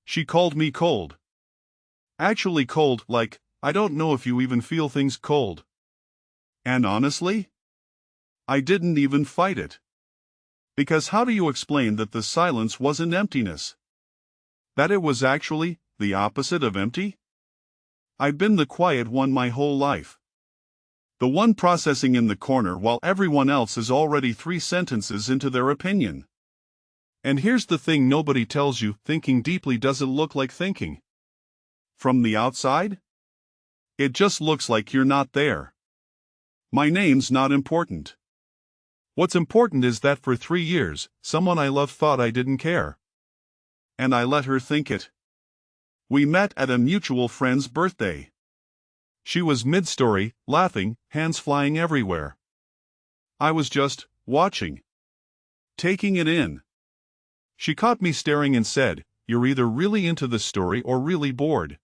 She called me cold. Actually cold, like, I don't know if you even feel things cold. And honestly, I didn't even fight it. Because how do you explain that the silence wasn't emptiness? That it was actually the opposite of empty? I've been the quiet one my whole life. The one processing in the corner while everyone else is already 3 sentences into their opinion. And here's the thing nobody tells you: thinking deeply doesn't look like thinking. From the outside, it just looks like you're not there. My name's not important. What's important is that for 3 years, someone I love thought I didn't care. And I let her think it. We met at a mutual friend's birthday. She was mid-story, laughing, hands flying everywhere. I was just watching, taking it in. She caught me staring and said, "You're either really into the story or really bored."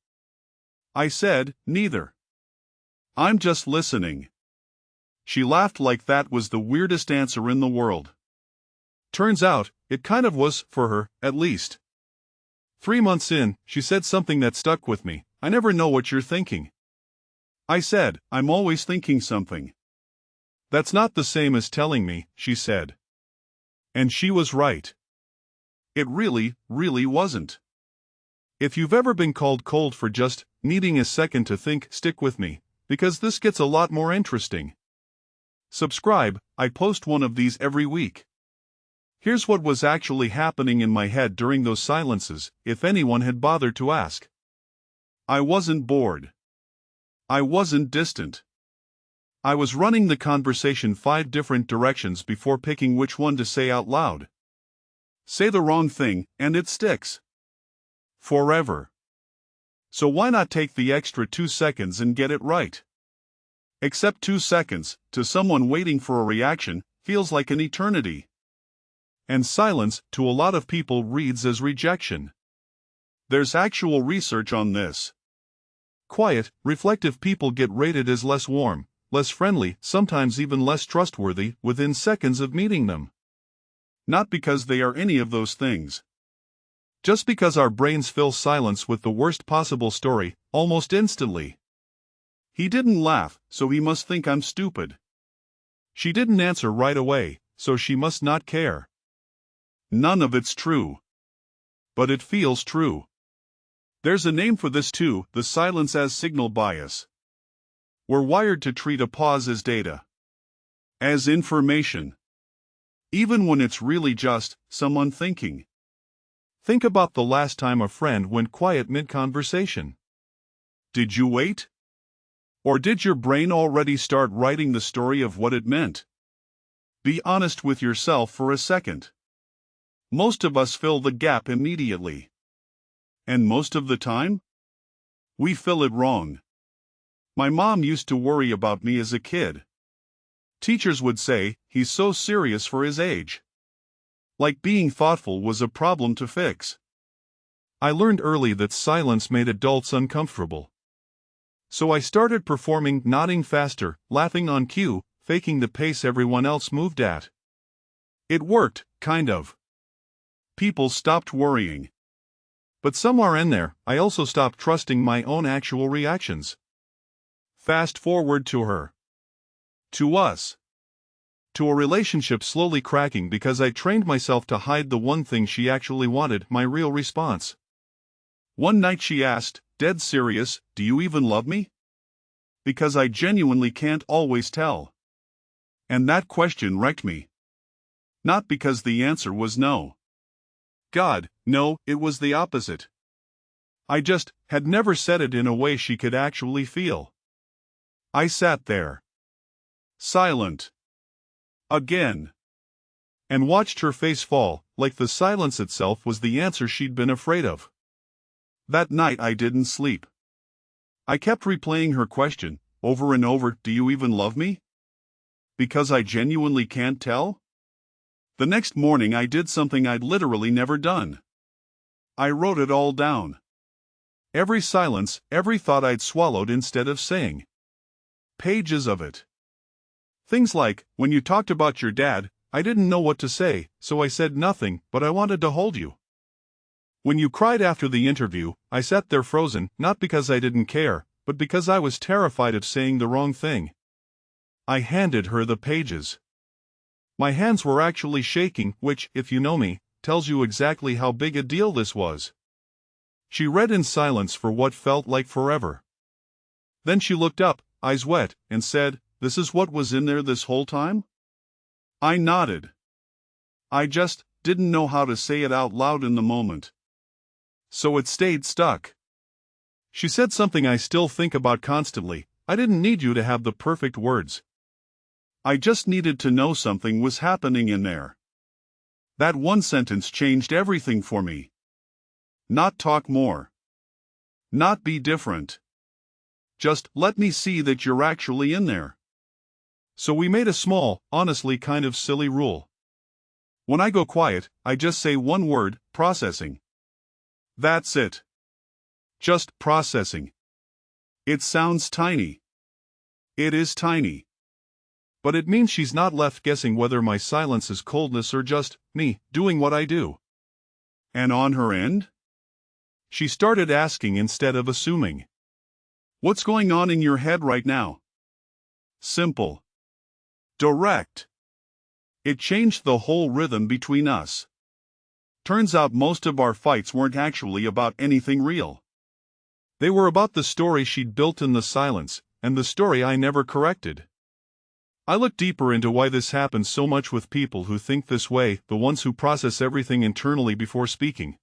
I said, "Neither. I'm just listening." She laughed like that was the weirdest answer in the world. Turns out, it kind of was, for her, at least. 3 months in, she said something that stuck with me: "I never know what you're thinking." I said, "I'm always thinking something." "That's not the same as telling me," she said. And she was right. It really, really wasn't. If you've ever been called cold for just needing a second to think, stick with me, because this gets a lot more interesting. Subscribe, I post one of these every week. Here's what was actually happening in my head during those silences, if anyone had bothered to ask. I wasn't bored. I wasn't distant. I was running the conversation 5 different directions before picking which one to say out loud. Say the wrong thing, and it sticks. Forever. So why not take the extra 2 seconds and get it right? Except 2 seconds, to someone waiting for a reaction, feels like an eternity. And silence, to a lot of people, reads as rejection. There's actual research on this. Quiet, reflective people get rated as less warm, less friendly, sometimes even less trustworthy, within seconds of meeting them. Not because they are any of those things. Just because our brains fill silence with the worst possible story, almost instantly. He didn't laugh, so he must think I'm stupid. She didn't answer right away, so she must not care. None of it's true. But it feels true. There's a name for this too: the silence as signal bias. We're wired to treat a pause as data. As information. Even when it's really just someone thinking. Think about the last time a friend went quiet mid-conversation. Did you wait? Or did your brain already start writing the story of what it meant? Be honest with yourself for a second. Most of us fill the gap immediately. And most of the time? We fill it wrong. My mom used to worry about me as a kid. Teachers would say, "He's so serious for his age." Like being thoughtful was a problem to fix. I learned early that silence made adults uncomfortable. So I started performing, nodding faster, laughing on cue, faking the pace everyone else moved at. It worked, kind of. People stopped worrying. But somewhere in there, I also stopped trusting my own actual reactions. Fast forward to her. To us. To a relationship slowly cracking because I trained myself to hide the one thing she actually wanted, my real response. One night she asked, dead serious, "Do you even love me?" Because I genuinely can't always tell. And that question wrecked me. Not because the answer was no. God, no, it was the opposite. I just had never said it in a way she could actually feel. I sat there. Silent. Again. And watched her face fall, like the silence itself was the answer she'd been afraid of. That night I didn't sleep. I kept replaying her question, over and over: "Do you even love me?" Because I genuinely can't tell? The next morning I did something I'd literally never done. I wrote it all down. Every silence, every thought I'd swallowed instead of saying. Pages of it. Things like, "When you talked about your dad, I didn't know what to say, so I said nothing, but I wanted to hold you." When you cried after the interview, I sat there frozen, not because I didn't care, but because I was terrified of saying the wrong thing. I handed her the pages. My hands were actually shaking, which, if you know me, tells you exactly how big a deal this was. She read in silence for what felt like forever. Then she looked up, eyes wet, and said, "This is what was in there this whole time?" I nodded. I just didn't know how to say it out loud in the moment. So it stayed stuck. She said something I still think about constantly. I didn't need you to have the perfect words. I just needed to know something was happening in there. That one sentence changed everything for me. Not talk more. Not be different. Just let me see that you're actually in there. So we made a small, honestly kind of silly rule. When I go quiet, I just say one word, processing. That's it. Just processing. It sounds tiny. It is tiny. But it means she's not left guessing whether my silence is coldness or just me doing what I do. And on her end? She started asking instead of assuming. What's going on in your head right now? Simple. Direct. It changed the whole rhythm between us. Turns out most of our fights weren't actually about anything real. They were about the story she'd built in the silence, and the story I never corrected. I looked deeper into why this happens so much with people who think this way, the ones who process everything internally before speaking.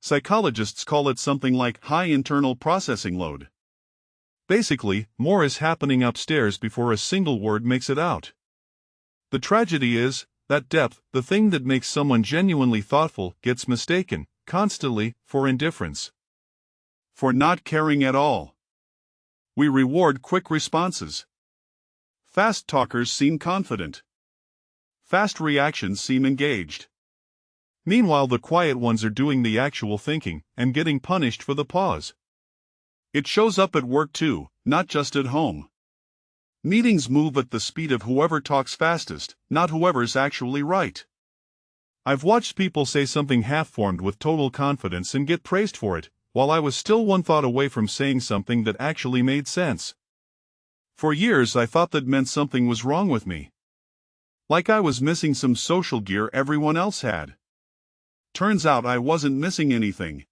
Psychologists call it something like high internal processing load. Basically, more is happening upstairs before a single word makes it out. The tragedy is, that depth, the thing that makes someone genuinely thoughtful, gets mistaken, constantly, for indifference. For not caring at all. We reward quick responses. Fast talkers seem confident. Fast reactions seem engaged. Meanwhile, the quiet ones are doing the actual thinking, and getting punished for the pause. It shows up at work too, not just at home. Meetings move at the speed of whoever talks fastest, not whoever's actually right. I've watched people say something half-formed with total confidence and get praised for it, while I was still one thought away from saying something that actually made sense. For years I thought that meant something was wrong with me. Like I was missing some social gear everyone else had. Turns out I wasn't missing anything.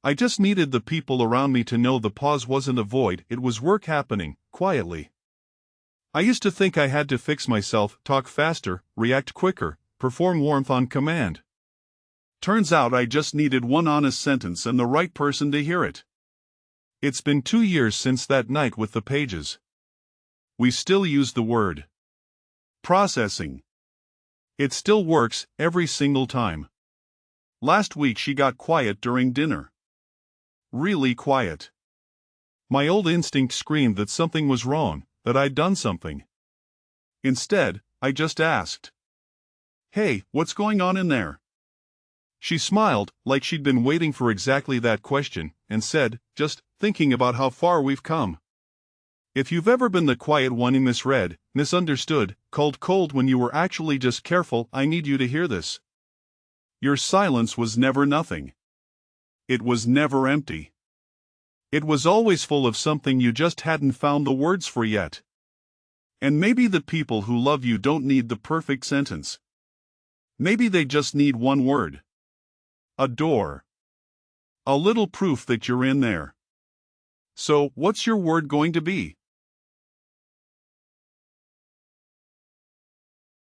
I just needed the people around me to know the pause wasn't a void, it was work happening, quietly. I used to think I had to fix myself, talk faster, react quicker, perform warmth on command. Turns out I just needed one honest sentence and the right person to hear it. It's been 2 years since that night with the pages. We still use the word processing. It still works, every single time. Last week she got quiet during dinner. Really quiet. My old instinct screamed that something was wrong, that I'd done something. Instead, I just asked, "Hey, what's going on in there?" She smiled, like she'd been waiting for exactly that question, and said, "Just thinking about how far we've come." If you've ever been the quiet one in misread, misunderstood, called cold when you were actually just careful, I need you to hear this. Your silence was never nothing. It was never empty. It was always full of something you just hadn't found the words for yet. And maybe the people who love you don't need the perfect sentence. Maybe they just need one word. A door. A little proof that you're in there. So, what's your word going to be?